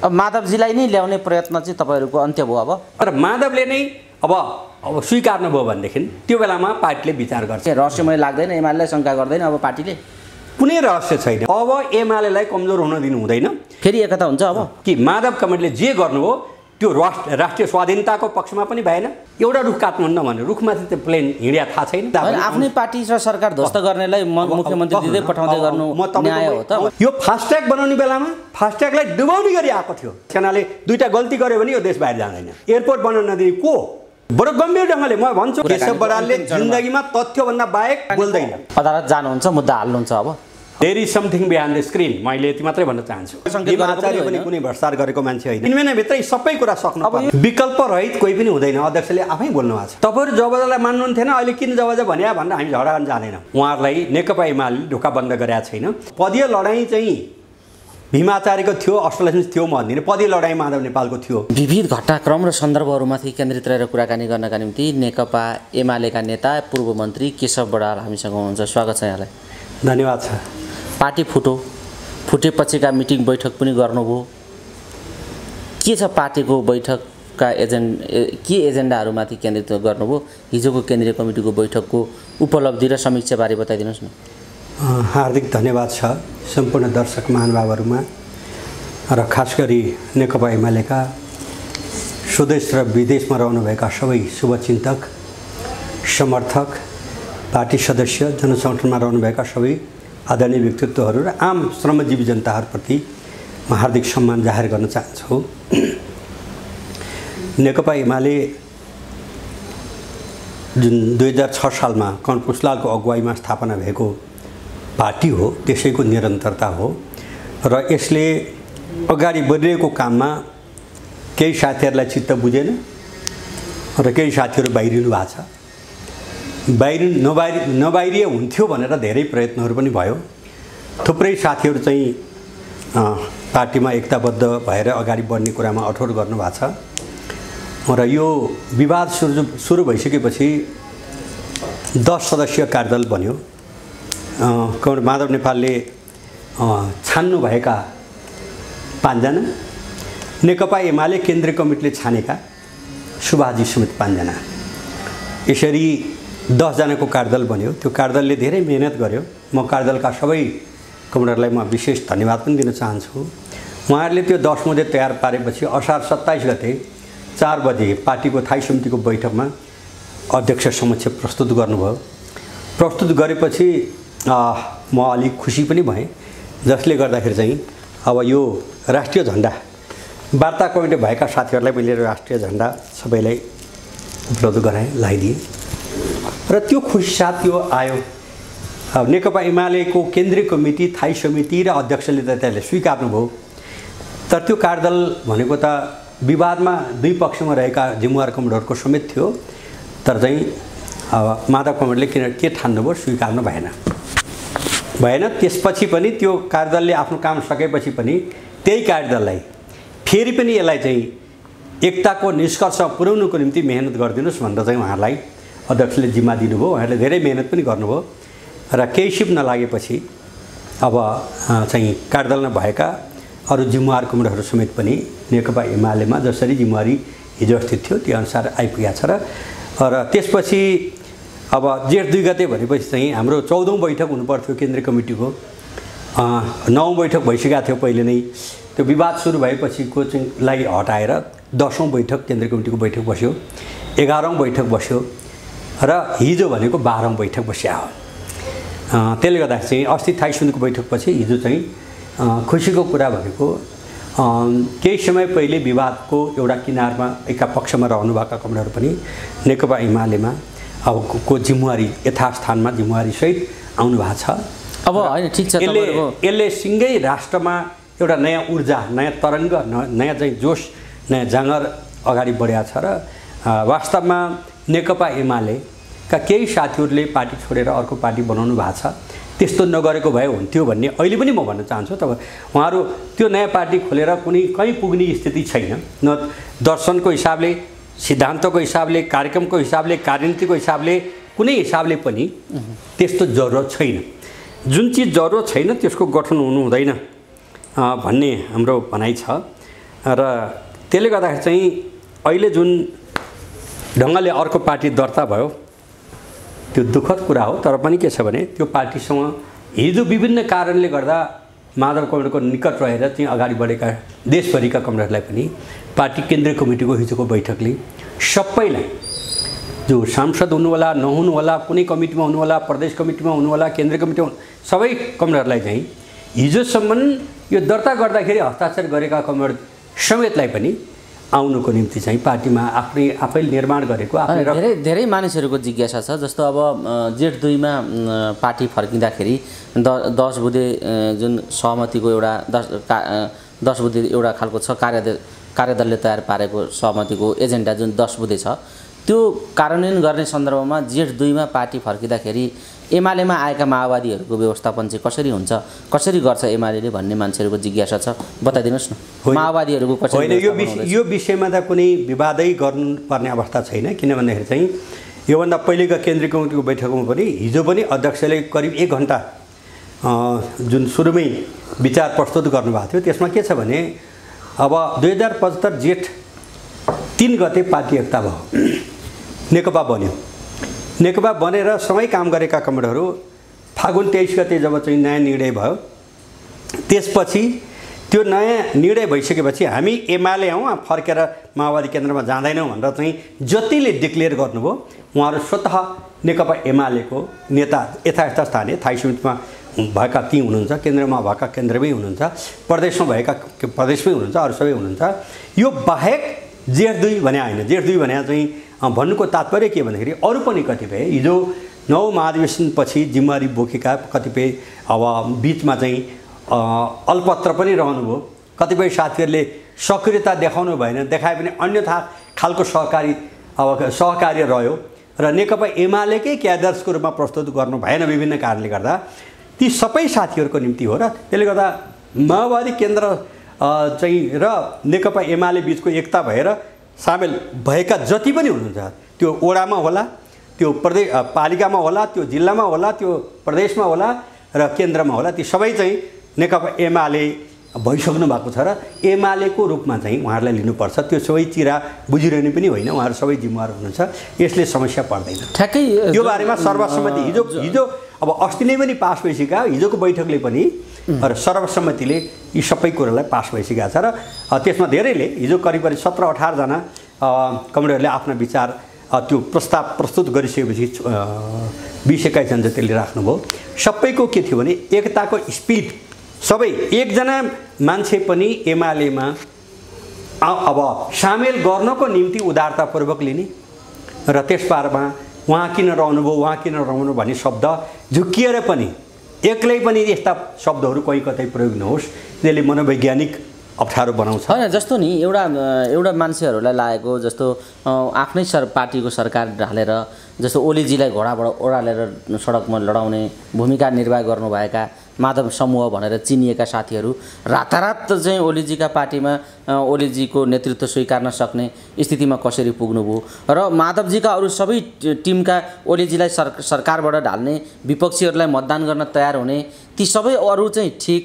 अब माधवजीलाई नै ल्याउने प्रयत्न चाहिँ तपाईहरुको अन्त्य भयो अब। तर माधवले नै अब स्वीकार्नु भयो भनेदेखि त्यो बेलामा पार्टीले विचार गर्छ। रहस्यमय लाग्दैन एमालेलाई शंका गर्दैन अब पार्टीले? कुनै रहस्य छैन। अब एमालेलाई कमजोर हुन दिनु हुँदैन। फेरि एकता हुन्छ अब कि माधव कमरेडले जे गर्नुभयो त्यो राष्ट्रिय स्वाधीनताको पक्षमा पनि भएन। एउटा रुख काट्नुहुन्न भने रुखमाथि त्यो प्लेन हिँड्या थाहा छैन। आफ्नै पार्टी र सरकार ध्वस्त गर्नेलाई मुख्यमन्त्री दिँदै पठाउँदै गर्नु न्याय हो त? यो फास्ट्याग बनाउने बेलामा फास्ट्यागलाई डुबाउने गरी आएको थियो। सेनाले दुईटा गल्ती गर्यो भने यो देश बाहिर जाँदैन। एयरपोर्ट बनाउन नदिने को बडो गम्भीर ढङ्गले म भन्छु केशव बरालले जिन्दगीमा तथ्यभन्दा बाहेक बोल्दैन। अदालत जानुहुन्छ मुद्दा हाल्नुहुन्छ अब? There is something behind the screen. मैले यति मात्रै भन्न चाहन्छु। आचार्य पनि कुनै भ्रष्टाचार गरेको मान्छे होइन। इनमेनभित्रै सबै कुरा सक्नु पर्छ। विकल्प रहित कोही पनि हुँदैन। अध्यक्षले आफै बोल्नु भएको छ। तपाईहरु जबरजस्तीलाई मान्नुहुन्थेन अहिले किन जबरजस्ती भन्या भनेर हामी झगडा गर्न जाँदैनौँ। उहाँहरूलाई नेकपा एमाले ढोका बन्द गरेको छैन। पदीय लडाईँ चाहिँ भीमाचार्यको थियो, अष्टलक्ष्मी थियो म भन्दिनँ। पदीय लडाईँ माधव नेपालको थियो। विविध घटनाक्रम र सन्दर्भहरूमाथि केन्द्रित रहेर कुराकानी गर्नका निम्ति नेकपा एमालेका नेता पूर्व मन्त्री केशव बराल हामीसँग हुनुहुन्छ। स्वागत छ यहाँलाई। धन्यवाद छ। पार्टी फुटेपछिका मिटिङ बैठक पनि गर्नुभयो। के छ पार्टीको बैठकका के एजेन्डाहरूमाथि केन्द्रित गर्नुभयो? हिजोको केन्द्रीय कमिटीको बैठकको उपलब्धि र समीक्षाबारे बताइदिनुहोस् न। हार्दिक धन्यवाद छ सम्पूर्ण दर्शक महानुभावहरूमा र खास गरी नेकपा एमालेका स्वदेश र विदेशमा रहनुभएका सबै शुभचिन्तक, समर्थक, पार्टी सदस्य, जनसङ्गठनमा रहनुभएका सबै आदरणीय व्यक्तित्वहरू र आम श्रमजीवी जनताहरूप्रति म हार्दिक सम्मान जाहेर गर्न चाहन्छु। नेकपा एमाले जुन 2006 सालमा कर्ण पुष्लालको अगुवाईमा स्थापना भएको पार्टी हो, त्यसैको निरन्तरता हो र यसले अगाडि बढिरहेको काममा केही साथीहरूलाई चित्त बुझेन र केही साथीहरू बाहिरिनु भएको छ। नबाहिरिए हुन्थ्यो भनेर धेरै प्रयत्नहरू पनि भयो। थुप्रै साथीहरू चाहिँ पार्टीमा एकताबद्ध भएर अगाडि बढ्ने कुरामा अठोट गर्नुभएको छ र यो विवाद सुरु भइसकेपछि 10 सदस्यीय कार्यदल बन्यो। माधव नेपालले छान्नुभएका 5 जना, नेकपा एमाले केन्द्रीय कमिटीले छानेका सुभाषजी समेत 5 जना, यसरी 10 जनाको कार्यदल बन्यो। त्यो कार्यदलले धेरै मेहनत गर्यो। म कार्यदलका सबै कमान्डरलाई म विशेष धन्यवाद पनि दिन चाहन्छु। उहाँहरूले त्यो 10 मध्ये तयार पारेपछि असार 27 गते 4 बजे पार्टीको थाई समितिको बैठकमा अध्यक्ष समक्ष प्रस्तुत गर्नुभयो। प्रस्तुत गरेपछि म अलिक खुसी पनि भएँ, जसले गर्दाखेरि चाहिँ अब यो राष्ट्रिय झण्डा वार्ता कमिटी भएका साथीहरूलाई मैले राष्ट्रिय झण्डा सबैलाई उपलब्ध गराएँ, लगाइदिएँ र त्यो खुसी साथ त्यो आयो। अब नेकपा एमालेको केन्द्रीय कमिटी, थाई समिति र अध्यक्षले त त्यसले स्वीकार्नुभयो। तर त्यो कार्यदल भनेको त विवादमा दुई पक्षमा रहेका जिम्मेवार कमान्डरको समेत थियो। तर चाहिँ अब माधव कमान्डरले के ठान्नुभयो, स्वीकार्नु भएन। त्यसपछि पनि त्यो कार्यदलले आफ्नो काम सकेपछि पनि त्यही कार्यदललाई फेरि पनि यसलाई चाहिँ एकताको निष्कर्ष पुर्याउनुको निम्ति मेहनत गरिदिनुहोस् भनेर चाहिँ उहाँहरूलाई अध्यक्षले जिम्मा दिनुभयो। उहाँहरूले धेरै मेहनत पनि गर्नुभयो र केही सिप नलागेपछि अब चाहिँ कार्यदलमा भएका अरू जिम्मेवार कमान्डरहरू समेत पनि नेकपा एमालेमा जसरी जिम्मेवारी हिजो अस्ति थियो त्यो अनुसार आइपुगेको छ र त्यसपछि अब जेठ 2 गते भनेपछि चाहिँ हाम्रो 14औं बैठक हुनुपर्थ्यो केन्द्रीय कमिटीको। 9औं बैठक भइसकेको थियो पहिले नै। त्यो विवाद सुरु भएपछिको चाहिँ लागि हटाएर 10औं बैठक केन्द्रीय कमिटीको बैठक बस्यो, 11औं बैठक बस्यो र हिजो भनेको 12औं बैठक बस्या हो। त्यसले गर्दा चाहिँ अस्ति थाई समितिको बैठकपछि हिजो चाहिँ खुसीको कुरा भनेको केही समय पहिले विवादको एउटा किनारमा एका पक्षमा रहनुभएका कमान्डर पनि नेकपा एमालेमा अब को जिम्मेवारी यथास्थानमा जिम्मेवारी सहित आउनु भएको छ। अब हैन ठीक छ, यसले सिंगै राष्ट्रमा एउटा नयाँ ऊर्जा, नयाँ तरङ्ग, नयाँ चाहिँ जोश, नयाँ जाँगर अगाडि बढेको छ र वास्तवमा नेकपा एमालेका केही साथीहरूले पार्टी छोडेर अर्को पार्टी बनाउनु भएको छ। त्यस्तो नगरेको भए हुन्थ्यो भन्ने अहिले पनि म भन्न चाहन्छु। तब उहाँहरू त्यो नयाँ पार्टी खोलेर कहीँ पुग्ने स्थिति छैन। न दर्शनको हिसाबले, सिद्धान्तको हिसाबले, कार्यक्रमको हिसाबले, कार्यनीतिको हिसाबले, कुनै हिसाबले पनि त्यस्तो जरुरत छैन। जुन चिज जरुरत छैन त्यसको गठन हुनु हुँदैन भन्ने हाम्रो भनाइ छ। र त्यसले गर्दाखेरि चाहिँ अहिले जुन ढङ्गले अर्को पार्टी दर्ता भयो त्यो दुःखद कुरा हो। तर पनि के छ भने त्यो पार्टीसँग हिजो विभिन्न कारणले गर्दा माधव कमरेडको निकट रहेर चाहिँ अगाडि बढेका देशभरिका कमरेडलाई पनि पार्टी केन्द्रीय कमिटीको हिजोको बैठकले सबैलाई जो सांसद हुनुहोला नहुनुहोला, कुनै कमिटीमा हुनुहोला, प्रदेश कमिटीमा हुनुहोला, केन्द्रीय कमिटीमा सबै कमरेडलाई चाहिँ हिजोसम्म यो दर्ता गर्दाखेरि हस्ताक्षर गरेका कमरेड समेतलाई पनि आउनुको निम्ति चाहिँ पार्टीमा आफैले निर्माण गरेको धेरै मानिसहरूको जिज्ञासा छ। जस्तो अब जेठ 2 मा पार्टी फर्किँदाखेरि 10 बुधे जुन सहमतिको एउटा 10 बुधे एउटा खालको छ कार्यदलले तयार पारेको सहमतिको एजेन्डा जुन 10 बुधे छ त्यो कार्यान्वयन गर्ने सन्दर्भमा जेठ 2 मा पार्टी फर्किँदाखेरि एमालेमा आएका माओवादीहरूको व्यवस्थापन चाहिँ कसरी हुन्छ, कसरी गर्छ एमालेले भन्ने मान्छेहरूको जिज्ञासा छ। बताइदिनुहोस् न माओवादीहरूको कसरी। होइन, यो विषयमा त कुनै विवादै गर्नुपर्ने अवस्था छैन। किन भन्दाखेरि चाहिँ योभन्दा पहिलेको केन्द्रीय कमिटीको बैठकमा पनि हिजो पनि अध्यक्षले करिब 1 घन्टा जुन सुरुमै विचार प्रस्तुत गर्नुभएको थियो। त्यसमा के छ भने अब 2075 जेठ 3 गते पार्टी एकता भयो, नेकपा बन्यो। नेकपा बनेर सँगै काम गरेका कमरेडहरू फागुन 23 गते जब चाहिँ नयाँ निर्णय भयो, त्यसपछि त्यो नयाँ निर्णय भइसकेपछि हामी एमाले हौँ फर्केर माओवादी केन्द्रमा जाँदैनौँ भनेर चाहिँ जतिले डिक्लेयर गर्नुभयो उहाँहरू स्वतः नेकपा एमालेको नेता यथायथा स्थानीय थाई समितिमा भएका ती हुनुहुन्छ, केन्द्रमा भएका केन्द्रमै हुनुहुन्छ, प्रदेशमा भएका प्रदेशमै हुनुहुन्छ, अरू सबै हुनुहुन्छ। यो बाहेक जेठ 2 भने होइन, जेठ 2 भने चाहिँ भन्नुको तात्पर्य के भन्दाखेरि अरू पनि कतिपय हिजो 9 महाधिवेशनपछि जिम्मेवारी बोकेका कतिपय अब बिचमा चाहिँ अल्पत्र पनि रहनुभयो। कतिपय साथीहरूले सक्रियता देखाउनु भएन, देखाए पनि अन्यथा खालको सहकार्य रह्यो र नेकपा एमालेकै क्याडर्सको रूपमा प्रस्तुत गर्नु भएन विभिन्न कारणले गर्दा। ती सबै साथीहरूको निम्ति हो र त्यसले गर्दा माओवादी केन्द्र चाहिँ र नेकपा एमाले बिचको एकता भएर सामेल भएका जति पनि हुनुहुन्छ त्यो ओडामा होला, त्यो प्रदेश पालिकामा होला, त्यो जिल्लामा होला, त्यो प्रदेशमा होला र केन्द्रमा होला, ती सबै चाहिँ नेकपा एमाले भइसक्नु भएको छ र एमालेको रूपमा चाहिँ उहाँहरूलाई लिनुपर्छ। त्यो सबै चिरा बुझिरहने पनि होइन, उहाँहरू सबै जिम्मेवार हुनुहुन्छ, यसले समस्या पर्दैन। ठ्याक्कै यो बारेमा सर्वसम्मति हिजो अब अस्ति नै पनि पास भइसक्यो, हिजोको बैठकले पनि र सर्वसम्मतिले यी सबै कुरालाई पास भइसकेको छ र त्यसमा धेरैले हिजो करिब 17-18 जना कमरेडहरूले आफ्ना विचार त्यो प्रस्ताव प्रस्तुत गरिसकेपछि 20-21 जना जतिले राख्नुभयो। सबैको के थियो भने एकताको स्पिड, सबै एकजना मान्छे पनि एमालेमा अब सामेल गर्नको निम्ति उदारतापूर्वक लिने र त्यसबारेमा उहाँ किन रहनुभयो, उहाँ किन रहनु भन्ने शब्द झुक्किएर पनि एक्लै पनि यस्ता शब्दहरू कहीँ कतै प्रयोग नहोस्, त्यसले मनोवैज्ञानिक अप्ठ्यारो बनाउँछ। होइन, जस्तो नि एउटा मान्छेहरूलाई लागेको जस्तो आफ्नै पार्टीको सरकार ढालेर जस्तो ओलीजीलाई घोडाबाट ओह्रालेर सडकमा लडाउने भूमिका निर्वाह गर्नुभएका माधव समूह भनेर चिनिएका साथीहरू रातारात चाहिँ ओलीजीका पार्टीमा ओलीजीको नेतृत्व स्वीकार्न सक्ने स्थितिमा कसरी पुग्नुभयो र माधवजीका अरू सबै टिमका ओलीजीलाई सरकारबाट ढाल्ने विपक्षीहरूलाई मतदान गर्न तयार हुने ती सबै अरू चाहिँ ठिक,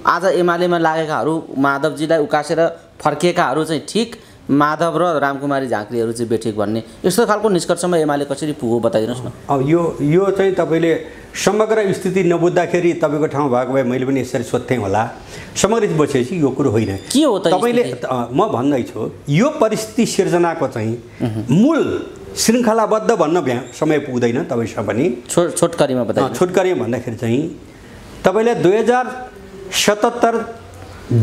आज एमालेमा लागेकाहरू माधवजीलाई उकासेर फर्किएकाहरू चाहिँ ठिक, माधव र रामकुमारी झाँक्रीहरू चाहिँ बेठिक भन्ने यस्तो खालको निष्कर्षमा एमाले कसरी पुग्यो बताइदिनुहोस् न। अब यो चाहिँ तपाईँले समग्र स्थिति नबुझ्दाखेरि तपाईँको ठाउँ भएको भए मैले पनि यसरी सोध्थेँ होला। समग्र बसेपछि यो कुरो होइन के हो त तपाईँले, म भन्दैछु यो परिस्थिति सिर्जनाको चाहिँ मूल श्रृङ्खलाबद्ध भन्न समय पुग्दैन तपाईँसँग पनि। छोटकरीमा बताइदिनुहोस्। छोटकरीमा भन्दाखेरि चाहिँ तपाईँले 2077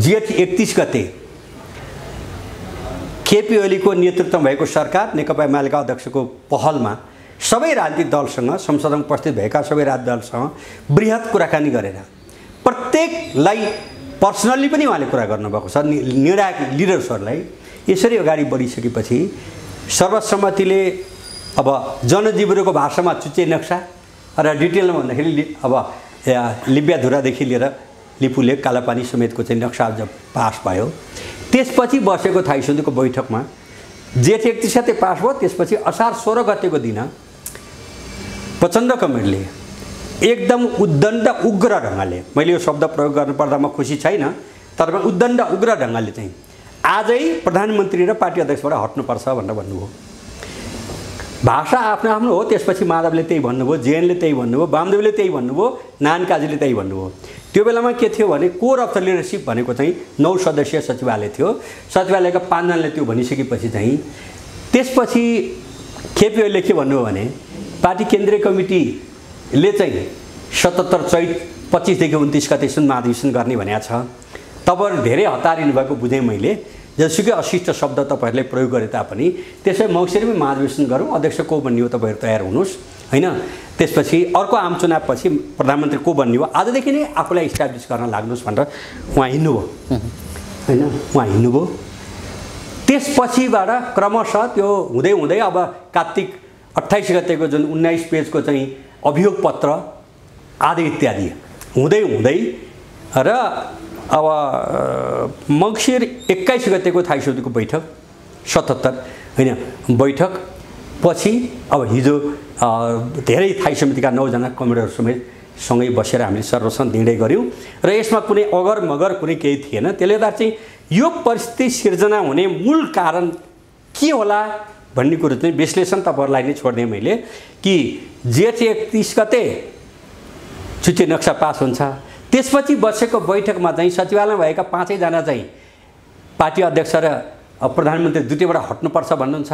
जेठ 31 गते केपी ओलीको नेतृत्वमा भएको सरकार नेकपा एमालेका अध्यक्षको पहलमा सबै राजनीतिक दलसँग संसदमा उपस्थित भएका सबै राजनीतिक दलसँग बृहत कुराकानी गरेर प्रत्येकलाई पर्सनल्ली पनि उहाँले कुरा गर्नुभएको छ। निर्णायक लिडर्सहरूलाई यसरी अगाडि बढिसकेपछि सर्वसम्मतिले अब जनजीवनको भाषामा चुच्चे नक्सा र डिटेलमा भन्दाखेरि अब लिब्याधुरादेखि लिएर लिपुलेक कालापानी समेतको चाहिँ नक्सा जब पास भयो त्यसपछि बसेको थाई समितिको बैठकमा जेठ 31 गते पास भयो। त्यसपछि असार 16 गतेको दिन प्रचण्ड कमरेडले एकदम उद्दण्ड उग्र ढङ्गले, मैले यो शब्द प्रयोग गर्नुपर्दा म खुसी छैन, तर उद्दण्ड उग्र ढङ्गले चाहिँ आजै प्रधानमन्त्री र पार्टी अध्यक्षबाट हट्नुपर्छ भनेर भन्नुभयो। भाषा आफ्नो आफ्नो हो। त्यसपछि माधवले त्यही भन्नुभयो, जेएनले त्यही भन्नुभयो, वामदेवले त्यही भन्नुभयो, नारायण काजीले त्यही भन्नुभयो। त्यो बेलामा के थियो भने कोर अफ द लिडरसिप भनेको चाहिँ 9 सदस्यीय सचिवालय थियो। सचिवालयका 5 जनाले त्यो भनिसकेपछि चाहिँ त्यसपछि केपी ओलीले के भन्नुभयो भने पार्टी केन्द्रीय कमिटीले चाहिँ 77 चैत 25 देखि 29 गते सुन महाधिवेशन गर्ने भनेको छ। तपाईँहरू धेरै हतारिनु भएको बुझेँ मैले। जसुकै अशिष्ट शब्द तपाईँहरूले प्रयोग गरे तापनि त्यसै मङ्सिरमै महाधिवेशन गरौँ, अध्यक्ष को बन्ने हो तपाईँहरू तयार हुनुहोस् होइन। त्यसपछि अर्को आम चुनावपछि प्रधानमन्त्री को बन्ने हो आजदेखि नै आफूलाई इस्टाब्लिस गर्न लाग्नुहोस् भनेर उहाँ हिँड्नुभयो होइन। उहाँ हिँड्नुभयो। त्यसपछिबाट क्रमशः त्यो हुँदै हुँदै अब कार्तिक 28 गतेको जुन 19 पेजको चाहिँ अभियोग पत्र आदि इत्यादि हुँदै हुँदै र अब मङ्सिर 21 गतेको थाई समितिको बैठक 77 होइन बैठक पछि अब हिजो धेरै थाई समितिका 9 जना कमिटीहरू समेत सँगै बसेर हामीले सर्वसम्म निर्णय गऱ्यौँ र यसमा कुनै अगर मगर कुनै केही थिएन। त्यसले गर्दा चाहिँ यो परिस्थिति सिर्जना हुने मूल कारण के होला भन्ने कुरो चाहिँ विश्लेषण तपाईँहरूलाई नै छोड्दिएँ मैले कि जेठ 31 गते सूची नक्सा पास हुन्छ। त्यसपछि बसेको बैठकमा चाहिँ सचिवालयमा भएका 5 जना चाहिँ पार्टी अध्यक्ष र प्रधानमन्त्री दुईटैबाट हट्नुपर्छ भन्नुहुन्छ।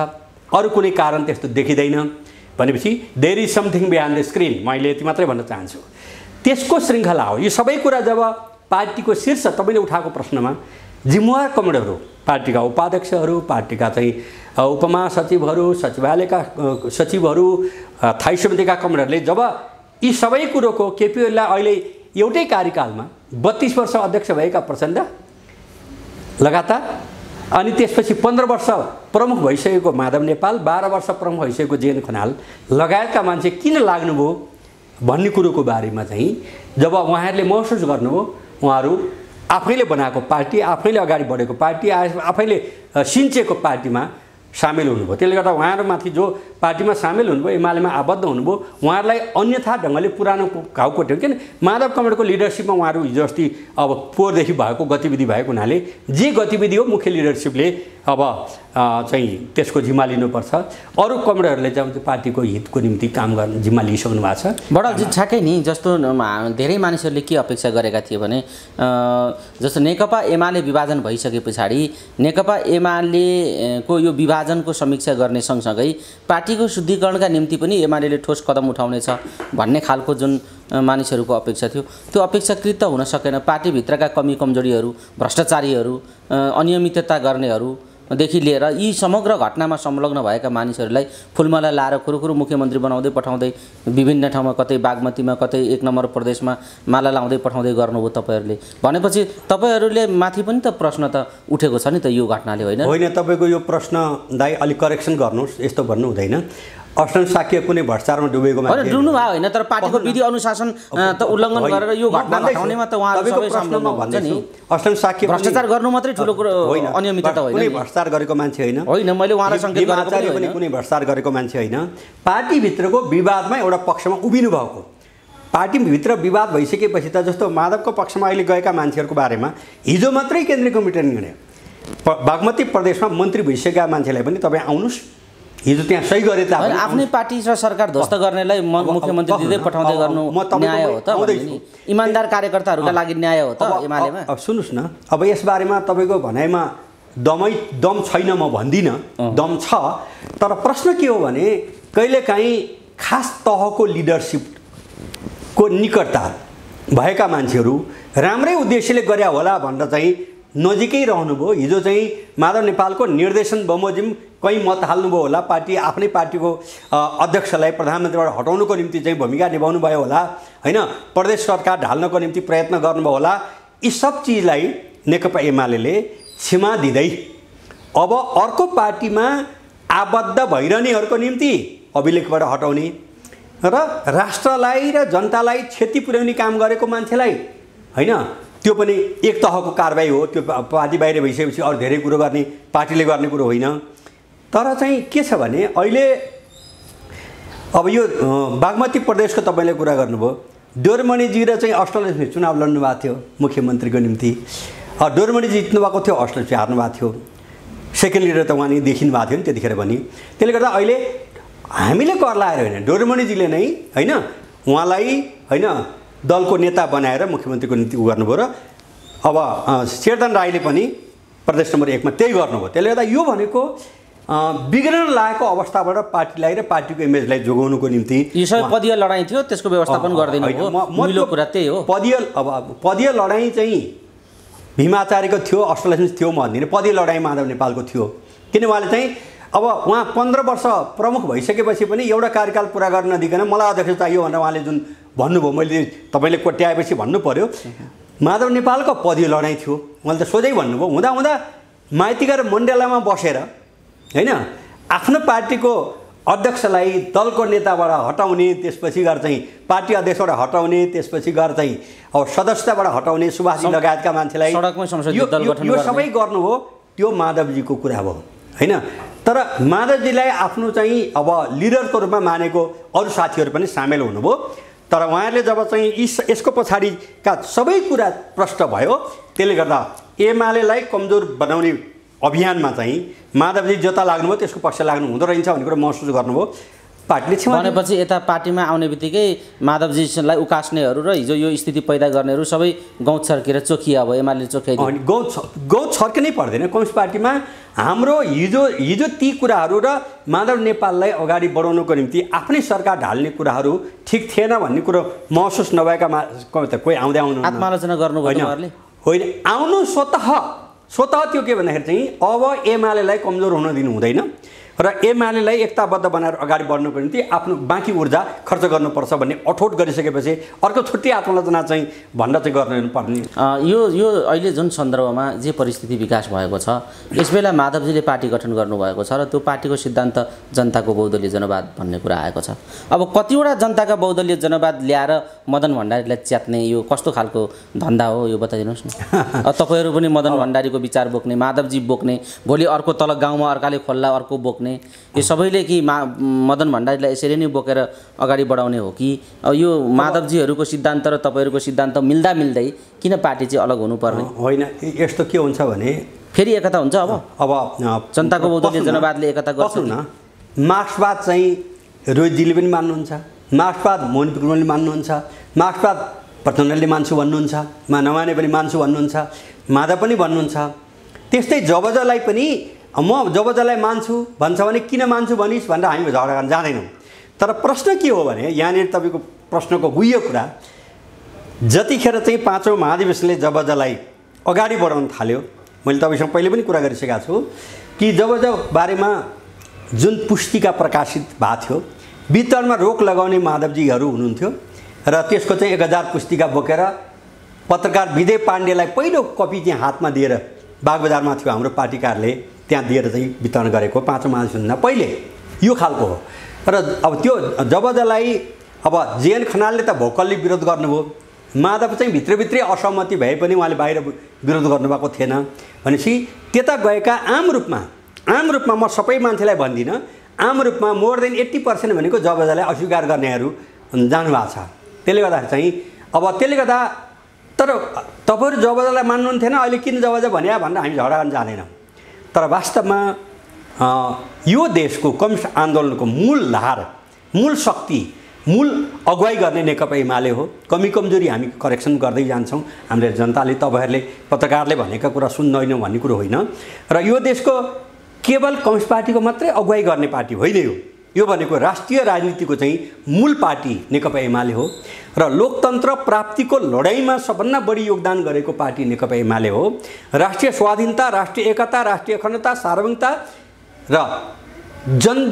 अरू कुनै कारण त्यस्तो देखिँदैन भनेपछि there is something behind the screen. मैले यति मात्रै भन्न चाहन्छु। त्यसको श्रृङ्खला हो यो सबै कुरा। जब पार्टीको शीर्ष तपाईँले उठाएको प्रश्नमा जिम्मेवार कमिटीहरू, पार्टीका उपाध्यक्षहरू, पार्टीका चाहिँ उपमहासचिवहरू, सचिवालयका सचिवहरू, थाई समितिका कमिटीहरूले जब यी सबै कुरोको केपी ओलीलाई अहिले एउटै कार्यकालमा 32 वर्ष अध्यक्ष भएका प्रचण्ड लगातार अनि त्यसपछि 15 वर्ष प्रमुख भइसकेको माधव नेपाल, 12 वर्ष प्रमुख भइसकेको जेएन खनाल लगायतका मान्छे किन लाग्नुभयो भन्ने कुरोको बारेमा चाहिँ जब उहाँहरूले महसुस गर्नुभयो, उहाँहरू आफैले बनाएको पार्टी, आफैले अगाडि बढेको पार्टी, आफैले सिन्चेको पार्टीमा सामेल हुनुभयो। त्यसले गर्दा उहाँहरूमाथि जो पार्टीमा सामेल हुनुभयो, एमालेमा आबद्ध हुनुभयो, उहाँहरूलाई अन्यथा ढङ्गले पुरानो घाउ कोट्यो। किन माधव कमरेडको लिडरसिपमा उहाँहरू हिजो अस्ति अब पोहोरदेखि भएको गतिविधि भएको हुनाले जे गतिविधि हो मुख्य लिडरसिपले अब चाहिँ त्यसको जिम्मा लिनुपर्छ। अरू कमरेडहरूले चाहिँ पार्टीको हितको निम्ति काम गर्न जिम्मा लिइसक्नु भएको छ। बडालजी ठ्याक्कै नि जस्तो धेरै मानिसहरूले के अपेक्षा गरेका थिए भने जस्तो नेकपा एमाले विभाजन भइसके पछाडि नेकपा एमालेको यो विभाजनको समीक्षा गर्ने सँगसँगै पार्टीको शुद्धिकरणका निम्ति पनि एमाले ठोस कदम उठाउनेछ भन्ने खालको जुन मानिसहरूको अपेक्षा थियो त्यो अपेक्षाकृत त हुन सकेन। पार्टीभित्रका कमी कमजोरीहरू, भ्रष्टाचारीहरू, अनियमितता गर्नेहरूदेखि लिएर यी समग्र घटनामा संलग्न भएका मानिसहरूलाई फुलमाला लाएर खुरुखुरु मुख्यमन्त्री बनाउँदै पठाउँदै विभिन्न ठाउँमा कतै बागमतीमा कतै 1 नम्बर प्रदेशमा माला लाउँदै पठाउँदै गर्नुभयो तपाईँहरूले। भनेपछि तपाईँहरूले माथि पनि त प्रश्न त उठेको छ नि त यो घटनाले होइन? होइन, तपाईँको यो प्रश्न दाइ अलिक करेक्सन गर्नुहोस्, यस्तो भन्नु हुँदैन। अष्टम शाक्य कुनै भ्रष्टाचारमा डुबेको मान्छे डुब्नु भयो होइन, तर पार्टीको विधि अनुशासन त उल्लङ्घन गरेर यो घटना घटाउनेमा त उहाँहरू सबै संलग्न हुन्छ नि। अष्टम शाक्य भ्रष्टाचार गर्नु मात्रै ठुलो कुरो होइन, अनियमितता होइन। कुनै भ्रष्टाचार गरेको मान्छे होइन, होइन मैले उहाँलाई संकेत गरेको पनि कुनै भ्रष्टाचार गरेको मान्छे होइन। पार्टीभित्रको विवादमा एउटा पक्षमा उभिनु भएको, पार्टीभित्र विवाद भइसकेपछि त जस्तो माधवको पक्षमा अहिले गएका मान्छेहरूको बारेमा हिजो मात्रै केन्द्रीय कमिटीले निर्णय, बागमती प्रदेशमा मन्त्री भइसकेका मान्छेलाई पनि तपाईँ आउनुहोस्, हिजो त्यहाँ सही गरे त आफ्नै पार्टी र सरकार ध्वस्त गर्नेलाई मुख्यमन्त्री दिँदै पठाउँदै गर्नु न्याय हो त? इमानदार कार्यकर्ताहरूका लागि न्याय हो त एमालेमा? अब सुन्नुहोस् न, अब यसबारेमा तपाईँको भनाइमा दम छैन म भन्दिनँ, दम छ। तर प्रश्न के हो भने कहिलेकाहीँ खास तहको लिडरसिपको निकटता भएका मान्छेहरू राम्रै उद्देश्यले गरे होला भनेर चाहिँ नजिकै रहनुभयो। हिजो चाहिँ माधव नेपालको निर्देशन बमोजिम कहीँ मत हाल्नुभयो होला, पार्टी आफ्नै पार्टीको अध्यक्षलाई प्रधानमन्त्रीबाट हटाउनुको निम्ति चाहिँ भूमिका निभाउनु भयो होला होइन, प्रदेश सरकार ढाल्नको निम्ति प्रयत्न गर्नुभयो होला। यी सब चिजलाई नेकपा एमाले क्षमा दिँदै अब अर्को पार्टीमा आबद्ध भइरहनेहरूको निम्ति अभिलेखबाट हटाउने र राष्ट्रलाई र जनतालाई क्षति पुर्याउने काम गरेको मान्छेलाई होइन, त्यो पनि एक तहको कारबाही हो। त्यो पार्टी बाहिर भइसकेपछि अरू धेरै कुरो गर्ने पार्टीले गर्ने कुरो होइन। तर चाहिँ के छ भने अहिले अब यो बागमती प्रदेशको तपाईँले कुरा गर्नुभयो, देउरमणिजी र चाहिँ अष्टलक्ष्मी चुनाव लड्नु भएको थियो मुख्यमन्त्रीको निम्ति। डोरमणि जित्नु भएको थियो, अस्ट्रेलिया हार्नु भएको थियो, सेकेन्ड लिडर त उहाँ नि देखिनु भएको थियो नि त्यतिखेर पनि। त्यसले गर्दा अहिले हामीले कर लाएर होइन, डोरमणिजीले नै होइन उहाँलाई होइन दलको नेता बनाएर मुख्यमन्त्रीको नीति गर्नुभयो र अब शेरधन राईले पनि प्रदेश नम्बर 1 मा त्यही गर्नुभयो। त्यसले गर्दा यो भनेको बिग्रन लागेको अवस्थाबाट पार्टीलाई र पार्टीको इमेजलाई जोगाउनुको निम्ति यो सबै पदीय लडाईँ थियो, त्यसको व्यवस्थापन गर्दिनु हो। मिलो कुरा त्यही हो। पदीय लडाईँ चाहिँ भीमाचार्यको थियो, अस्ट्रेलिया थियो, म भन्दिनँ। पदीय लडाईँ माधव नेपालको थियो, किन उहाँले चाहिँ अब उहाँ 15 वर्ष प्रमुख भइसकेपछि पनि एउटा कार्यकाल पुरा गर्न नदिकन मलाई अध्यक्ष चाहियो भनेर उहाँले जुन भन्नुभयो, मैले तपाईँले कोट्याएपछि भन्नु पर्यो माधव नेपालको पदीय लडाईँ थियो। उहाँले त सोझै भन्नुभयो। हुँदा हुँदा माइतीका र मण्डेलामा बसेर होइन आफ्नो पार्टीको अध्यक्षलाई दलको नेताबाट हटाउने, त्यसपछि गएर चाहिँ पार्टी अध्यक्षबाट हटाउने, त्यसपछि गएर चाहिँ अब सदस्यताबाट हटाउने, सुभाषजी लगायतका मान्छेलाई यो सबै गर्नु हो। त्यो माधवजीको कुरा भयो होइन। तर माधवजीलाई आफ्नो चाहिँ अब लिडरको रूपमा मानेको अरू साथीहरू पनि सामेल हुनुभयो। तर उहाँहरूले जब चाहिँ यसको पछाडिका सबै कुरा प्रष्ट भयो, त्यसले गर्दा एमालेलाई कमजोर बनाउने अभियानमा चाहिँ माधवजी जता लाग्नुभयो त्यसको पक्ष लाग्नु हुँदो रहेछ भन्ने कुरा महसुस गर्नुभयो पार्टीले। भनेपछि यता पार्टीमा आउने बित्तिकै माधवजीलाई उकास्नेहरू र हिजो यो स्थिति पैदा गर्नेहरू सबै गाउँ छर्केर चोखिए। अब एमाले चोख्याइदियो। गाउँ छर्किनै पर्दैन। कम्युनिस्ट पार्टीमा हाम्रो हिजो ती कुराहरू र माधव नेपाललाई अगाडि बढाउनुको निम्ति आफ्नै सरकार ढाल्ने कुराहरू ठिक थिएन भन्ने कुरो महसुस नभएका कोही आउँदै आत्मालोचना गर्नुभयो होइन। आउनु स्वतः त्यो के भन्दाखेरि चाहिँ अब एमालेलाई कमजोर हुन दिनु हुँदैन र एमालेलाई एकताबद्ध बनाएर अगाडि बढ्नुको निम्ति आफ्नो बाँकी ऊर्जा खर्च गर्नुपर्छ भन्ने अठोट गरिसकेपछि अर्को छुट्टै आत्मालोचना चाहिँ भन्न चाहिँ गर्नुपर्ने। यो अहिले जुन सन्दर्भमा जे परिस्थिति विकास भएको छ, यसबेला माधवजीले पार्टी गठन गर्नुभएको छ र त्यो पार्टीको सिद्धान्त जनताको बहुदलीय जनवाद भन्ने कुरा आएको छ। अब कतिवटा जनताका बहुदलीय जनवाद ल्याएर मदन भण्डारीलाई च्यात्ने यो कस्तो खालको धन्दा हो, यो बताइदिनुहोस् न। तपाईँहरू पनि मदन भण्डारीको विचार बोक्ने, माधवजी बोक्ने, भोलि अर्को तल गाउँमा अर्काले खोल्ला अर्को बोक्ने, यो सबैले कि मदन भण्डारीलाई यसरी नै बोकेर अगाडि बढाउने हो कि यो माधवजीहरूको सिद्धान्त र तपाईँहरूको सिद्धान्त मिल्दा मिल्दै किन पार्टी चाहिँ अलग हुनुपर्ने? होइन, यस्तो के हुन्छ भने फेरि एकता हुन्छ। अब जनताको बहुदलीय जनवादले एकता गर्छ न। मार्क्सवाद चाहिँ रोहितजीले पनि मान्नुहुन्छ, मार्क्सवाद मोहन विक्रमले मान्नुहुन्छ, मार्क्सवाद प्रचण्डले मान्छु भन्नुहुन्छ, नमाने पनि मान्छु भन्नुहुन्छ, माधव पनि भन्नुहुन्छ। त्यस्तै जबजलाई पनि म जबजलाई मान्छु भन्छ भने किन मान्छु भनिस् भनेर हामी झगडा गर्न जाँदैनौँ। तर प्रश्न के हो भने यहाँनिर तपाईँको प्रश्नको गुह्य कुरा, जतिखेर चाहिँ 5औं महाधिवेशनले जबजलाई अगाडि बढाउन थाल्यो, मैले तपाईँसँग पहिले पनि कुरा गरिसकेको छु कि जबज बारेमा जुन पुस्तिका प्रकाशित भएको थियो, वितरणमा रोक लगाउने माधवजीहरू हुनुहुन्थ्यो र त्यसको चाहिँ 1000 पुस्तिका बोकेर पत्रकार विजय पाण्डेलाई पहिलो कपी चाहिँ हातमा दिएर बागबजारमा थियो हाम्रो पार्टी कार्यालय, त्यहाँ दिएर चाहिँ वितरण गरेको 5औं महाधिवेशनभन्दा पहिले यो खालको हो। र अब त्यो जबजलाई अब जेएन खनालले त भोकलले विरोध गर्नुभयो, माधव चाहिँ भित्रभित्रै असहमति भए पनि उहाँले बाहिर विरोध गर्नुभएको थिएन। भनेपछि त्यता गएका आम रूपमा म सबै मान्छेलाई भन्दिनँ, आम रूपमा मोर देन 80% भनेको जबजलाई अस्वीकार गर्नेहरू जानुभएको छ। त्यसले गर्दा चाहिँ अब त्यसले गर्दा तर तपाईँहरू जबजलाई मान्नुहुन्थेन, अहिले किन जबज भने भनेर हामी झगडा गर्न जाँदैनौँ। तर वास्तवमा यो देशको कम्युनिस्ट आन्दोलनको मूल धार, मूल शक्ति, मूल अगुवाई गर्ने नेकपा एमाले हो। कमी कमजोरी हामी करेक्सन गर्दै जान्छौँ। हामीले जनताले, तपाईँहरूले, पत्रकारले भनेका कुरा सुन्दैनौँ भन्ने कुरो होइन। र यो देशको केवल कम्युनिस्ट पार्टीको मात्रै अगुवाई गर्ने पार्टी होइन यो भनेको राष्ट्रिय राजनीतिको चाहिँ मूल पार्टी नेकपा एमाले हो र लोकतन्त्र प्राप्तिको लडाइँमा सबभन्दा बढी योगदान गरेको पार्टी नेकपा एमाले हो। राष्ट्रिय स्वाधीनता, राष्ट्रिय एकता, राष्ट्रिय अखण्डता, सार्वभौमिकता र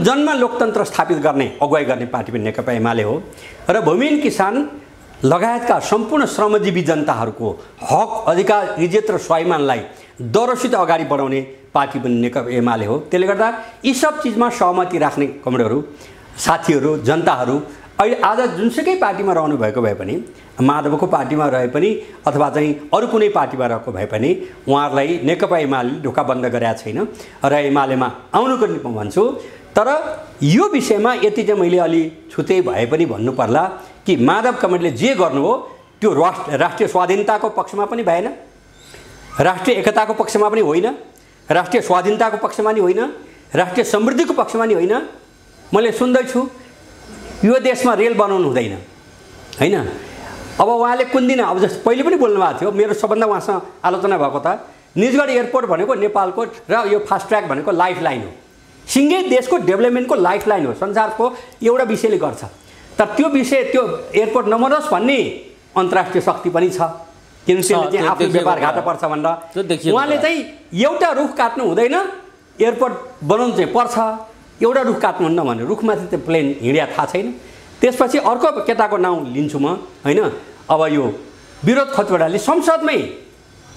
जनमा लोकतन्त्र स्थापित गर्ने अगुवाई गर्ने पार्टी पनि नेकपा एमाले हो। र भूमिहीन किसान लगायतका सम्पूर्ण श्रमजीवी जनताहरूको हक, अधिकार, इज्जत र स्वाभिमानलाई दरसित अगाडि बढाउने पार्टी पनि नेकपा एमाले हो। त्यसले गर्दा यी सब चिजमा सहमति राख्ने कमरेडहरू, साथीहरू, जनताहरू अहिले आज जुनसुकै पार्टीमा रहनु भएको भए पनि, माधवको पार्टीमा रहे पनि अथवा चाहिँ अरू कुनै पार्टीमा रहेको भए पनि उहाँहरूलाई नेकपा एमाले ढोका बन्द गरेका छैन र एमालेमा आउनुको निम्ति भन्छु। तर यो विषयमा यति चाहिँ मैले अलि छुते भए पनि भन्नु पर्ला कि माधव कमरेडले जे गर्नु हो त्यो राष्ट्रिय स्वाधीनताको पक्षमा पनि भएन राष्ट्रिय एकताको पक्षमा पनि होइन, राष्ट्रिय स्वाधीनताको पक्षमा नि होइन, राष्ट्रिय समृद्धिको पक्षमा नि होइन। मैले सुन्दैछु यो देशमा रेल बनाउनु हुँदैन हैन। अब उहाँले कुन दिन अब जस्तो पहिले पनि बोल्नु भएको थियो, मेरो सबभन्दा उहाँसँग आलोचना भएको त निजगढ एयरपोर्ट भनेको नेपालको र यो फास्ट ट्र्याक भनेको लाइफ लाइन हो, सिङ्गै देशको डेभलपमेन्टको लाइफ लाइन हो, संसारको एउटा विषयले गर्छ। तर त्यो विषय त्यो एयरपोर्ट नबनोस् भन्ने अन्तर्राष्ट्रिय शक्ति पनि छ, किनकि त्यसले चाहिँ आफ्नो व्यापार घाटा पर्छ भनेर उहाँले चाहिँ एउटा रुख काट्नु हुँदैन, एयरपोर्ट बनाउनु चाहिँ पर्छ, एउटा रुख काट्नुहुन्न भने रुखमाथि त्यो प्लेन हिँड्या थाहा छैन। त्यसपछि अर्को केटाको नाउँ लिन्छु म हैन। अब यो विरोध खोजबडाले संसदमै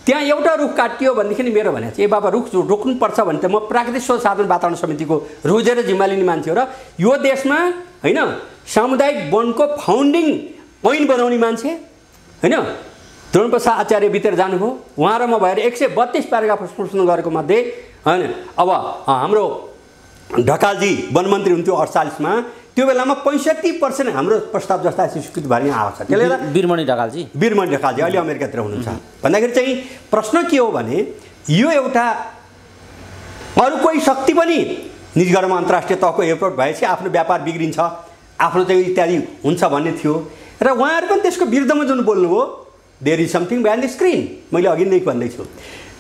त्यहाँ एउटा रुख काटियो भनेदेखि मेरो भने चाहिँ ए बाबा रुख रोक्नुपर्छ भने त म प्राकृतिक स्रोत साधन वातावरण समितिको रोजेर जिम्मा लिने मान्छे हो र यो देशमा हैन सामुदायिक वनको फाउन्डिङ ऐन बनाउने मान्छे हैन द्रोणप्रसाद आचार्य भित्र जानुभयो, उहाँ र म भएर 132 प्याराग्राफ प्रस्तुत गरेको मध्ये हैन। अब हाम्रो ढकालजी वनमन्त्री हुन्थ्यो 48 मा, त्यो बेलामा 65% हाम्रो प्रस्ताव जस्ता स्वीकृत भएर आएको छ। त्यसले गर्दा वीरमणि ढकालजी अहिले अमेरिकातिर हुनुहुन्छ। भन्दाखेरि चाहिँ प्रश्न के हो भने यो एउटा अरू कोही शक्ति पनि निजगढमा अन्तर्राष्ट्रिय तहको एयरपोर्ट भएपछि आफ्नो व्यापार बिग्रिन्छ, आफ्नो चाहिँ इत्यादि हुन्छ भन्ने थियो र उहाँहरू पनि त्यसको विरुद्धमा जुन बोल्नुभयो there is something behind the screen. मैले अघि नै भन्दैछु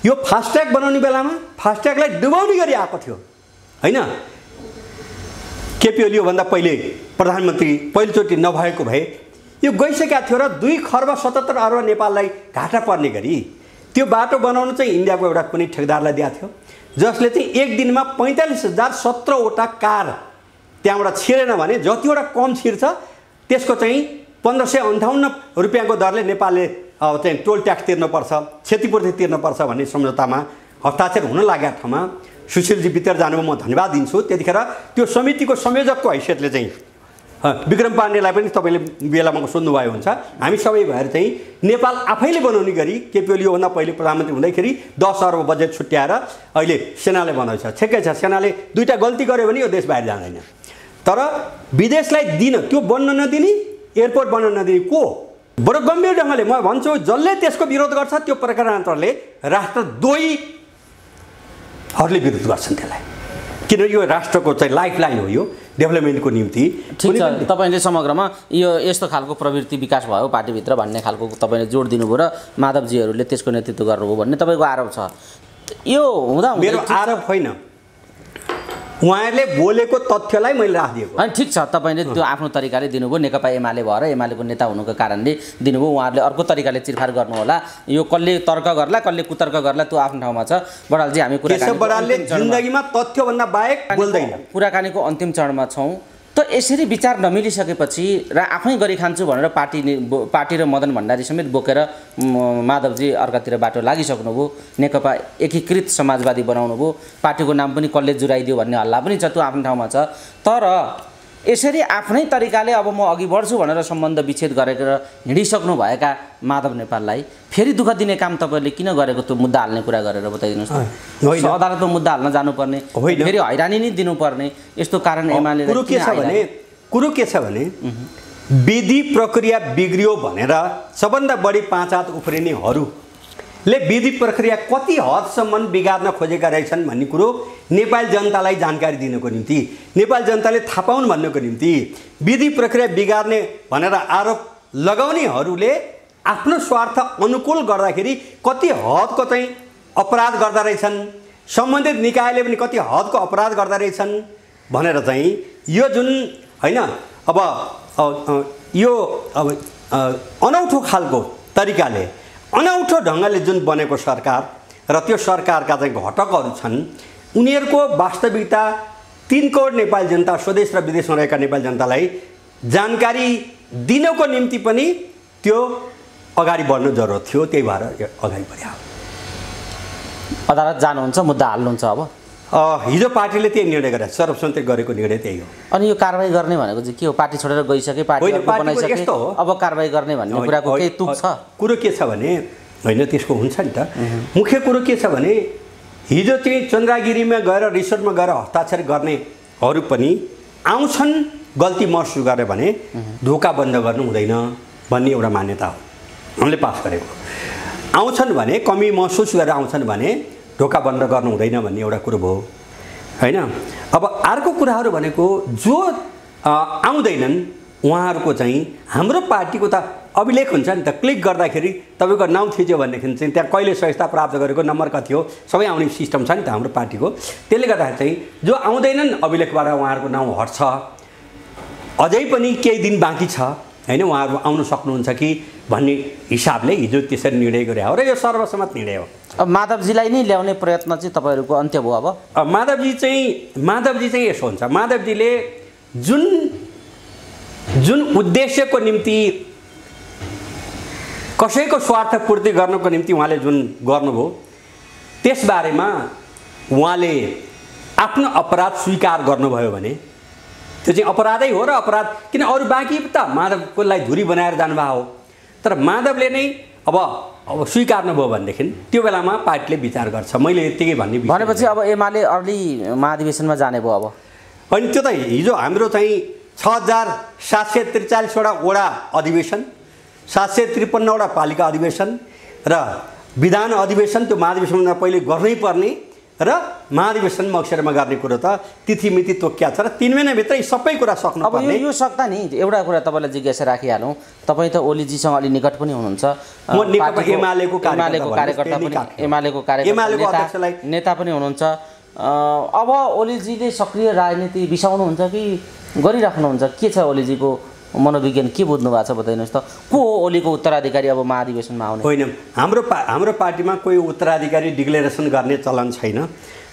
यो फास्ट ट्र्याक बनाउने बेलामा फास्ट ट्र्याकलाई डुबाउने गरी आएको थियो हैन। केपी ओलीभन्दा पहिले प्रधानमन्त्री पहिलोचोटि नभएको भए यो गइसकेको थियो र 2,77,00,000,000 नेपाललाई घाटा पर्ने गरी त्यो बाटो बनाउनु चाहिँ इन्डियाको एउटा कुनै ठेकेदारलाई दिएको थियो, जसले चाहिँ एक दिनमा 45,017वटा कार त्यहाँबाट छिरेन भने जतिवटा कम छिर्छ त्यसको चाहिँ 1558 रुपियाँको दरले नेपालले चाहिँ टोल ट्याक्स तिर्नुपर्छ, क्षतिपूर्ति तिर्नुपर्छ भन्ने सम्झौतामा हस्ताक्षर हुन लागेको ठाउँमा सुशीलजी भित्र जानुभयो, म धन्यवाद दिन्छु। त्यतिखेर त्यो समितिको संयोजकको हैसियतले चाहिँ विक्रम पाण्डेलाई पनि तपाईँले बेलामा सोध्नुभयो हुन्छ, हामी सबै भएर चाहिँ नेपाल आफैले बनाउने गरी केपी ओलीभन्दा पहिले प्रधानमन्त्री हुँदैखेरि 10 अर्ब बजेट छुट्याएर अहिले सेनाले बनाउँछ। ठिकै छ, सेनाले दुईवटा गल्ती गर्यो भने यो देश बाहिर जाँदैन, तर विदेशलाई दिन त्यो बन्न नदिने, एयरपोर्ट बन्न नदिने को बडो गम्भीर ढङ्गले म भन्छु जसले त्यसको विरोध गर्छ त्यो प्रकारान्तरले राष्ट्रद्रोहीहरूले विरोध गर्छन् त्यसलाई, किनकि यो राष्ट्रको चाहिँ लाइफ लाइन हो यो डेभलपमेन्टको निम्ति। ठिक छ, तपाईँले समग्रमा यो यस्तो खालको प्रवृत्ति विकास भयो पार्टीभित्र भन्ने खालको तपाईँले जोड दिनुभयो र माधवजीहरूले त्यसको नेतृत्व गर्नुभयो भन्ने तपाईँको आरोप छ। यो हुँदा मेरो आरोप होइन, उहाँहरूले बोलेको तथ्यलाई मैले राखिदिएको। अनि ठिक छ, तपाईँले त्यो आफ्नो तरिकाले दिनुभयो, नेकपा एमाले भएर एमालेको नेता हुनुको कारणले दिनुभयो, उहाँहरूले अर्को तरिकाले चिरफार गर्नु होला। यो कसले तर्क गर्ला कसले कुतर्क गर्ला त्यो आफ्नो ठाउँमा छ। बडालजी हामी बडालले जिन्दगीमा तथ्यभन्दा बाहेक बोल्दैन। कुराकानीको अन्तिम चरणमा छौँ, त यसरी विचार नमिलिसकेपछि र आफै गरी खान्छु भनेर पार्टी र मदन भण्डारी समेत बोकेर माधवजी अर्कातिर बाटो लागिसक्नुभयो, नेकपा एकीकृत समाजवादी बनाउनुभयो, पार्टीको नाम पनि कसले जुराइदियो भन्ने हल्ला पनि छ, त्यो आफ्नो ठाउँमा छ। तर यसरी आफ्नै तरिकाले अब म अघि बढ्छु भनेर सम्बन्ध विच्छेद गरेर हिँडिसक्नु भएका माधव नेपाललाई फेरि दुःख दिने काम तपाईँले किन गरेको, त्यो मुद्दा हाल्ने कुरा गरेर बताइदिनुहोस् न। अदालतमा मुद्दा हाल्न जानुपर्ने, फेरि हैरानी नै दिनुपर्ने यस्तो कारण एमाले कुरो के छ भने विधि प्रक्रिया बिग्रियो भनेर सबभन्दा बढी 5 हात उफ्रिनेहरूले विधि प्रक्रिया कति हदसम्म बिगार्न खोजेका रहेछन् भन्ने कुरो नेपाली जनतालाई जानकारी दिनको निम्ति, नेपाली जनताले थाहा पाउन् भन्नको निम्ति विधि प्रक्रिया बिगार्ने भनेर आरोप लगाउनेहरूले आफ्नो स्वार्थ अनुकूल गर्दाखेरि कति हदको चाहिँ अपराध गर्दा रहेछन्, सम्बन्धित निकायले पनि कति हदको अपराध गर्दा रहेछन् भनेर चाहिँ यो जुन हैन अब यो अनौठो खालको तरिकाले अनौठो ढङ्गले जुन बनेको सरकार र त्यो सरकारका चाहिँ घटकहरू छन् उनीहरूको वास्तविकता 3 करोड नेपाली जनता स्वदेश र विदेशमा रहेका नेपाली जनतालाई जानकारी दिनको निम्ति पनि त्यो अगाडि बढ्नु जरुरत थियो, त्यही भएर अगाडि बढ्यो। अदालत जानुहुन्छ, मुद्दा हाल्नुहुन्छ। अब हिजो पार्टीले त्यही निर्णय गरे, सर्वसम्मति गरेको निर्णय त्यही हो। अनि यो कारबाही गर्ने भनेको चाहिँ के हो? पार्टी छोडेर गइसके, पार्टी बनाइसके, अब कारबाही गर्ने भन्ने कुराको केही तुक छ? कुरो के छ भने होइन त्यसको हुन्छ नि त, मुख्य कुरो के छ भने हिजो चाहिँ चन्द्रगिरीमा गएर रिसोर्टमा गएर हस्ताक्षर गर्नेहरू पनि आउँछन्, गल्ती महसुस गरे भने धोका बन्द गर्नु हुँदैन भन्ने एउटा मान्यता हो हामीले पास गरेको। आउँछन् भने कमी महसुस गरेर आउँछन् भने ढोका बन्द गर्नु हुँदैन भन्ने एउटा कुरो भयो हैन। अब अर्को कुराहरू भनेको जो आउँदैनन् उहाँहरूको चाहिँ हाम्रो पार्टीको त अभिलेख हुन्छ नि त, क्लिक गर्दाखेरि तपाईँको नाउँ थिच्यो भनेदेखि चाहिँ त्यहाँ कहिले सहिष्णुता प्राप्त गरेको नम्बर कति हो सबै आउने सिस्टम छ नि त हाम्रो पार्टीको। त्यसले गर्दाखेरि चाहिँ जो आउँदैनन् अभिलेखबाट उहाँहरूको नाउँ हट्छ। अझै पनि केही दिन बाँकी छ हैन, उहाँहरू आउन सक्नुहुन्छ कि भन्ने हिसाबले हिजो त्यसरी निर्णय गरे हो र यो सर्वसम्मत निर्णय हो। अब माधवजीलाई नै ल्याउने प्रयत्न चाहिँ तपाईँहरूको अन्त्य भयो। अब माधवजी चाहिँ यसो हुन्छ, माधवजीले जुन उद्देश्यको निम्ति कसैको स्वार्थ पूर्ति गर्नको निम्ति उहाँले जुन गर्नुभयो त्यसबारेमा उहाँले आफ्नो अपराध स्वीकार गर्नुभयो भने त्यो चाहिँ अपराधै हो र अपराध किन अरू बाँकी त माधवकोलाई धुरी बनाएर जानुभएको हो। तर माधवले नै अब स्वीकार्नुभयो भनेदेखि त्यो बेलामा पार्टीले विचार गर्छ। मैले यतिकै भनेपछि अब एमाले अर्ली महाधिवेशनमा जाने भयो। अब अनि त्यो त हिजो हाम्रो चाहिँ 6743वटा वडा अधिवेशन, 753वटा पालिका अधिवेशन र विधान अधिवेशन त्यो महाधिवेशनमा पहिले गर्नै पर्ने र महाधिवेशन मक्सिरमा गर्ने कुरो त तिथिमिति तोकिया छ र 3 महिनाभित्रै सबै कुरा सक्नु पर्ने। अब यो सक्दा नि एउटा कुरा तपाईँलाई जिज्ञासा राखिहालौँ, तपाईँ त ओलीजीसँग अलि निकट पनि हुनुहुन्छ, म एमालेको कार्यकर्ता पनि, एमालेको कार्यकर्ता नेता पनि हुनुहुन्छ। अब ओलीजीले सक्रिय राजनीति बिसाउनुहुन्छ कि गरिराख्नुहुन्छ? के छ ओलीजीको मनोविज्ञान, के बुझ्नु भएको छ बताइनुहोस् त? को हो ओलीको उत्तराधिकारी अब महाधिवेशनमा आउने? होइन, हाम्रो पार्टीमा कोही उत्तराधिकारी डिक्लेरेसन गर्ने चलन छैन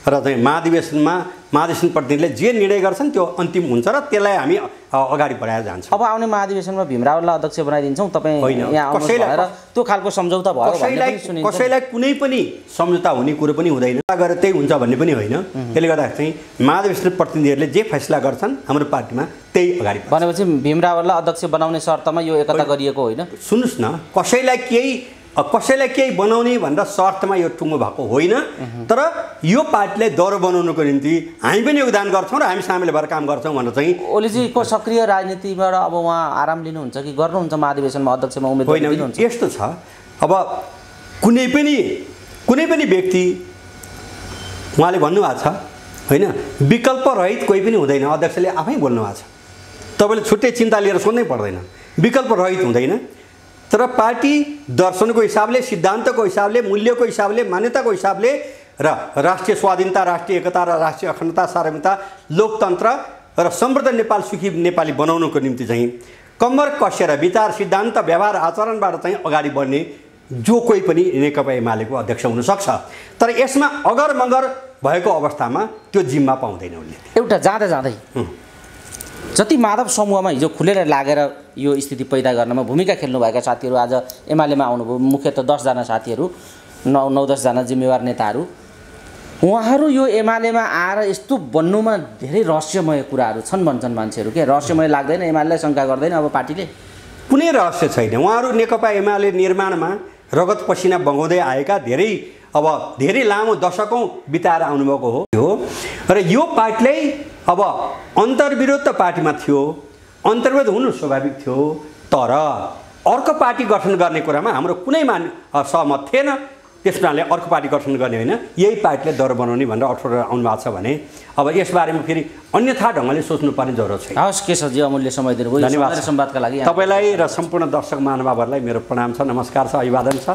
र चाहिँ महाधिवेशन प्रतिनिधिले जे निर्णय गर्छन् त्यो अन्तिम हुन्छ र त्यसलाई हामी अगाडि बढाएर जान्छौँ। अब आउने महाधिवेशनमा भीमरावलाई अध्यक्ष बनाइदिन्छौँ तपाईँ यहाँ आउनुहोस् भनेर त्यो खालको सम्झौता भयो? कसैलाई कुनै पनि सम्झौता हुने कुरो पनि हुँदैन, गरेर त्यही हुन्छ भन्ने पनि होइन। त्यसले गर्दा चाहिँ महाधिवेशन प्रतिनिधिहरूले जे फैसला गर्छन् हाम्रो पार्टीमा त्यही अगाडि। भनेपछि भीमरावलाई अध्यक्ष बनाउने शर्तमा यो एकता गरिएको होइन? सुन्नुहोस् न, कसैलाई केही बनाउने भनेर शर्तमा यो टुङ्गो भएको होइन। तर यो पार्टीलाई दह्रो बनाउनुको निम्ति हामी पनि योगदान गर्छौँ र हामी सामेल भएर काम गर्छौँ भनेर चाहिँ ओलीजीको सक्रिय राजनीतिबाट अब उहाँ आराम लिनुहुन्छ कि गर्नुहुन्छ महाधिवेशनमा अध्यक्षमा उम्मेदवारी दिनुहुन्छ? यस्तो छ, अब कुनै पनि व्यक्ति उहाँले भन्नुभएको छ होइन, विकल्प रहित कोही पनि हुँदैन, अध्यक्षले आफै बोल्नुभएको छ। तपाईँले छुट्टै चिन्ता लिएर सोध्नै पर्दैन, विकल्प रहित हुँदैन। तर पार्टी दर्शनको हिसाबले, सिद्धान्तको हिसाबले, मूल्यको हिसाबले, मान्यताको हिसाबले र राष्ट्रिय स्वाधीनता, राष्ट्रिय एकता र राष्ट्रिय अखण्डता, सार्वभौमिकता, लोकतन्त्र र समृद्ध नेपाल, सुखी नेपाली बनाउनको निम्ति चाहिँ कम्मर कसेर विचार, सिद्धान्त, व्यवहार, आचरणबाट चाहिँ अगाडि बढ्ने जो कोही पनि नेकपा एमालेको अध्यक्ष हुनसक्छ। तर यसमा अगर मगर भएको अवस्थामा त्यो जिम्मा पाउँदैन उसले। एउटा जाँदै जति माधव समूहमा हिजो खुलेर लागेर यो स्थिति पैदा गर्नमा भूमिका खेल्नुभएका साथीहरू आज एमालेमा आउनुभयो, मुख्यतः 10 जना साथीहरू, 9-10 जना जिम्मेवार नेताहरू, उहाँहरू यो एमालेमा आएर यस्तो बन्नुमा धेरै रहस्यमय कुराहरू छन् भन्छन् मान्छेहरू। के रहस्यमय लाग्दैन? एमालेलाई शङ्का गर्दैन अब पार्टीले? कुनै रहस्य छैन। उहाँहरू नेकपा एमाले निर्माणमा रगत पसिना बगाउँदै आएका धेरै लामो दशकौँ बिताएर आउनुभएको हो र यो पार्टीलाई अब अन्तर्विरोध त पार्टीमा थियो, अन्तर्विरोध हुनु स्वाभाविक थियो। तर अर्को पार्टी गठन गर्ने कुरामा हाम्रो कुनै सहमत थिएन। त्यस कारणले अर्को पार्टी गठन गर्ने होइन, यही पार्टीले दर बनाउने भनेर अठोट आउनु भएको छ भने अब यसबारेमा फेरि अन्यथा ढङ्गले सोच्नुपर्ने जरुरत छैन। हवस् केशवजी, अमूल्य समय दिनुभयो। धन्यवाद। संवादका लागि तपाईँलाई र सम्पूर्ण दर्शक महानुभावहरूलाई मेरो प्रणाम छ, नमस्कार छ, अभिवादन छ।